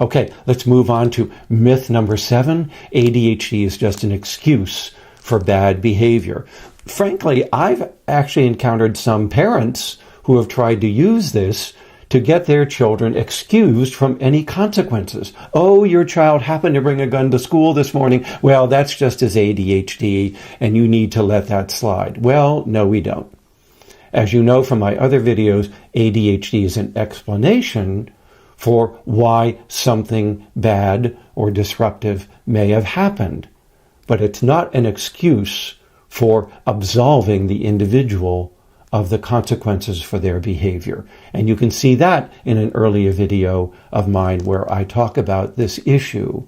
Okay, let's move on to myth number 7. ADHD is just an excuse for bad behavior. Frankly, I've actually encountered some parents who have tried to use this to get their children excused from any consequences. Oh, your child happened to bring a gun to school this morning. Well, that's just his ADHD, and you need to let that slide. Well, no, we don't. As you know from my other videos, ADHD is an explanation for why something bad or disruptive may have happened. But it's not an excuse for absolving the individual of the consequences for their behavior. And you can see that in an earlier video of mine where I talk about this issue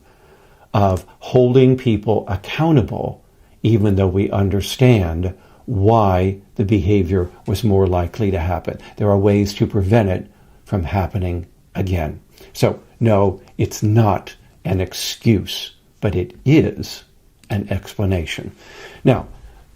of holding people accountable even though we understand why the behavior was more likely to happen. There are ways to prevent it from happening again. So, no, it's not an excuse, but it is an explanation. Now,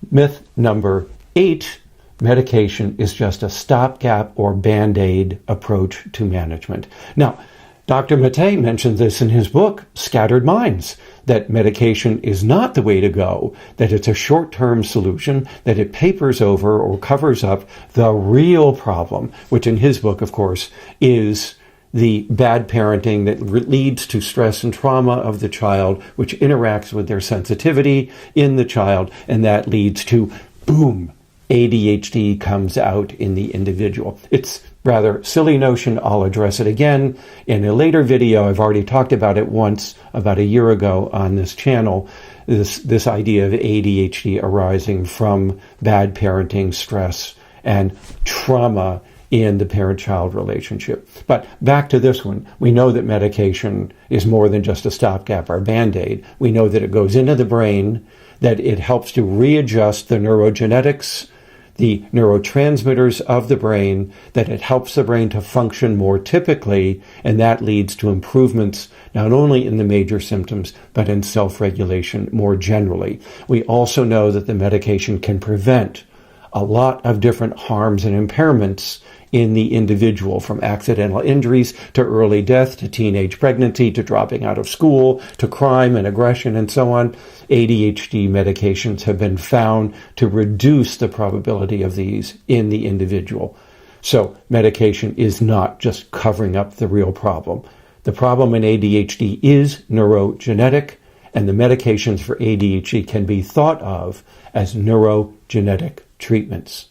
myth number 8, medication is just a stopgap or band-aid approach to management. Now, Dr. Mattei mentioned this in his book, Scattered Minds, that medication is not the way to go, that it's a short-term solution, that it papers over or covers up the real problem, which in his book, of course, is the bad parenting that leads to stress and trauma of the child, which interacts with their sensitivity in the child, and that leads to, boom, ADHD comes out in the individual. It's rather silly notion. I'll address it again in a later video. I've already talked about it once, about a year ago on this channel, this idea of ADHD arising from bad parenting, stress, and trauma in the parent-child relationship. But back to this one. We know that medication is more than just a stopgap or band-aid. We know that it goes into the brain, that it helps to readjust the neurogenetics, the neurotransmitters of the brain, that it helps the brain to function more typically, and that leads to improvements not only in the major symptoms, but in self-regulation more generally. We also know that the medication can prevent a lot of different harms and impairments in the individual, from accidental injuries to early death to teenage pregnancy to dropping out of school to crime and aggression and so on. ADHD medications have been found to reduce the probability of these in the individual. So medication is not just covering up the real problem. The problem in ADHD is neurogenetic, and the medications for ADHD can be thought of as neurogenetic treatments.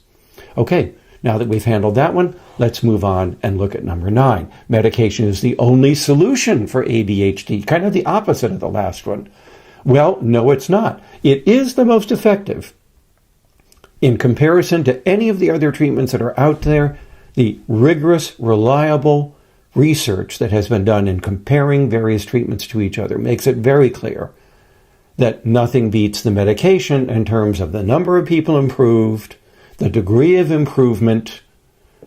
Okay, now that we've handled that one, let's move on and look at number 9. Medication is the only solution for ADHD, kind of the opposite of the last one. Well, no, it's not. It is the most effective. In comparison to any of the other treatments that are out there, the rigorous, reliable research that has been done in comparing various treatments to each other makes it very clear that nothing beats the medication in terms of the number of people improved, the degree of improvement,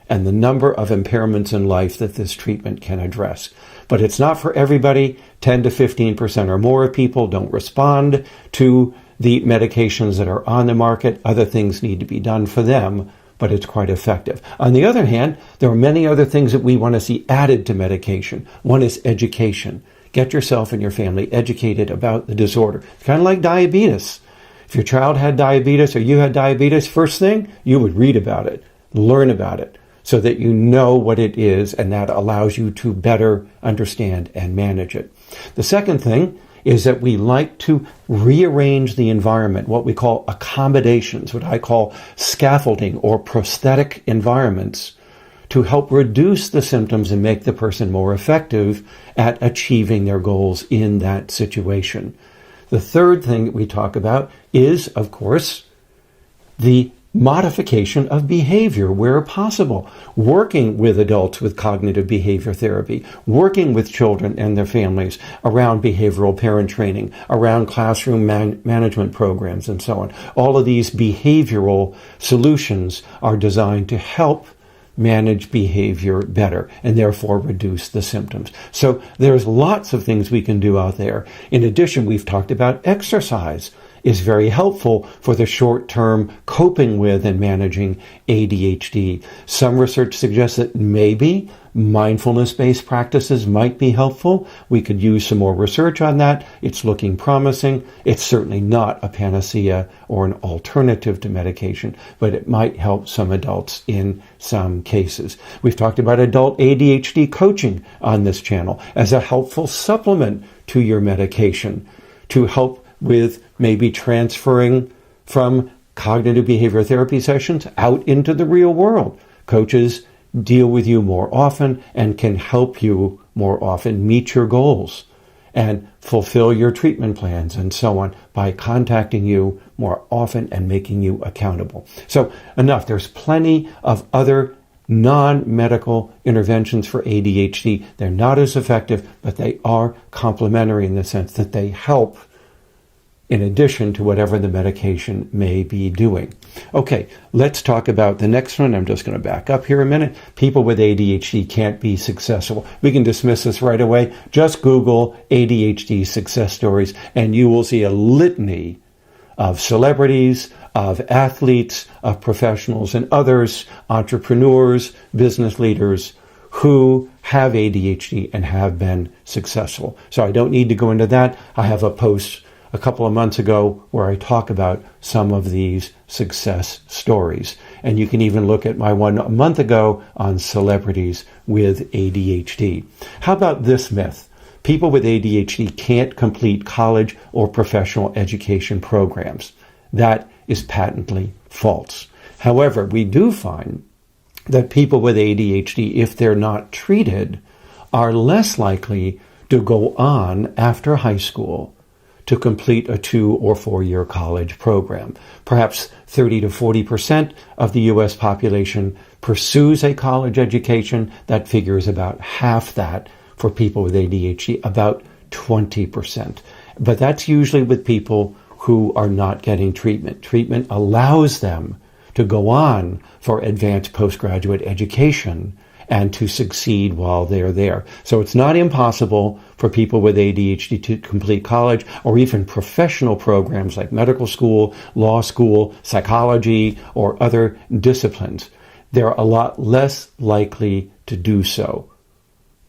and the number of impairments in life that this treatment can address. But it's not for everybody. 10 to 15% or more of people don't respond to the medications that are on the market. Other things need to be done for them, but it's quite effective. On the other hand, there are many other things that we want to see added to medication. One is education. Get yourself and your family educated about the disorder. It's kind of like diabetes. If your child had diabetes or you had diabetes, first thing, you would read about it, learn about it, so that you know what it is, and that allows you to better understand and manage it. The second thing is that we like to rearrange the environment, what we call accommodations, what I call scaffolding or prosthetic environments, to help reduce the symptoms and make the person more effective at achieving their goals in that situation. The third thing that we talk about is, of course, the modification of behavior where possible, working with adults with cognitive behavior therapy, working with children and their families around behavioral parent training, around classroom management programs, and so on. All of these behavioral solutions are designed to help manage behavior better and therefore reduce the symptoms. So there's lots of things we can do out there. In addition, we've talked about exercise. is very helpful for the short-term coping with and managing ADHD. Some research suggests that maybe mindfulness-based practices might be helpful. We could use some more research on that. It's looking promising. It's certainly not a panacea or an alternative to medication, but it might help some adults in some cases. We've talked about adult ADHD coaching on this channel as a helpful supplement to your medication to help with maybe transferring from cognitive behavior therapy sessions out into the real world. Coaches deal with you more often and can help you more often meet your goals and fulfill your treatment plans and so on by contacting you more often and making you accountable. So enough. There's plenty of other non-medical interventions for ADHD. They're not as effective, but they are complementary in the sense that they help in addition to whatever the medication may be doing. Okay, let's talk about the next one. I'm just going to back up here a minute. People with ADHD can't be successful. We can dismiss this right away. Just Google ADHD success stories, and you will see a litany of celebrities, of athletes, of professionals and others, entrepreneurs, business leaders who have ADHD and have been successful. So I don't need to go into that. I have a post a couple of months ago where I talk about some of these success stories. And you can even look at my one a month ago on celebrities with ADHD. How about this myth? People with ADHD can't complete college or professional education programs. That is patently false. However, we do find that people with ADHD, if they're not treated, are less likely to go on after high school to complete a 2 or 4 year college program. Perhaps 30 to 40% of the U.S. population pursues a college education. That figure is about half that for people with ADHD, about 20%. But that's usually with people who are not getting treatment. Treatment allows them to go on for advanced postgraduate education and to succeed while they're there. So it's not impossible for people with ADHD to complete college or even professional programs like medical school, law school, psychology, or other disciplines. They're a lot less likely to do so,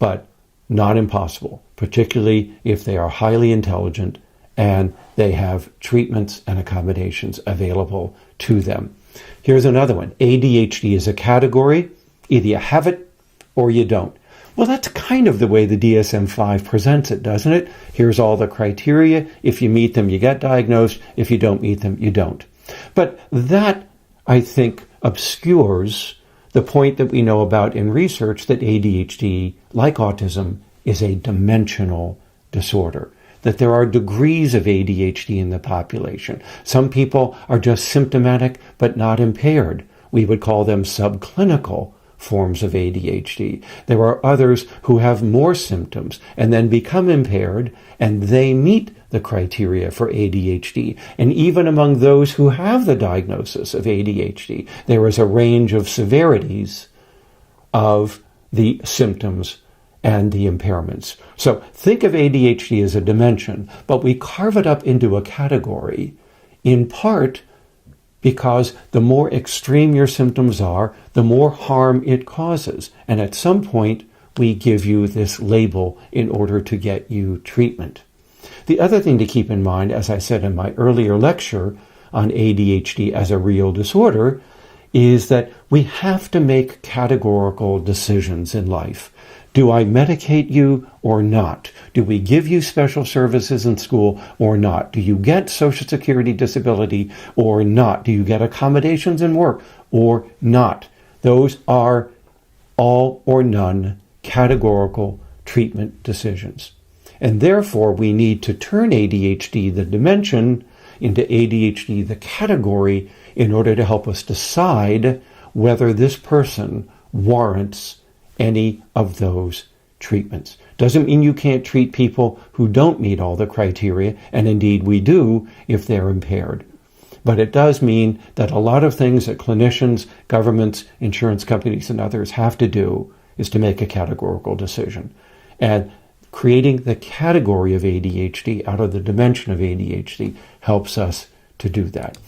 but not impossible, particularly if they are highly intelligent and they have treatments and accommodations available to them. Here's another one. ADHD is a category. Either you have it or you don't. Well, that's kind of the way the DSM-5 presents it, doesn't it? Here's all the criteria. If you meet them, you get diagnosed. If you don't meet them, you don't. But that, I think, obscures the point that we know about in research that ADHD, like autism, is a dimensional disorder, that there are degrees of ADHD in the population. Some people are just symptomatic but not impaired. We would call them subclinical forms of ADHD. There are others who have more symptoms and then become impaired, and they meet the criteria for ADHD. And even among those who have the diagnosis of ADHD, there is a range of severities of the symptoms and the impairments. So think of ADHD as a dimension, but we carve it up into a category in part because the more extreme your symptoms are, the more harm it causes. And at some point, we give you this label in order to get you treatment. The other thing to keep in mind, as I said in my earlier lecture on ADHD as a real disorder, is that we have to make categorical decisions in life. Do I medicate you or not? Do we give you special services in school or not? Do you get Social Security disability or not? Do you get accommodations in work or not? Those are all or none categorical treatment decisions. And therefore, we need to turn ADHD, the dimension, into ADHD, the category, in order to help us decide whether this person warrants any of those treatments. Doesn't mean you can't treat people who don't meet all the criteria, and indeed we do if they're impaired. But it does mean that a lot of things that clinicians, governments, insurance companies, and others have to do is to make a categorical decision. And creating the category of ADHD out of the dimension of ADHD helps us to do that.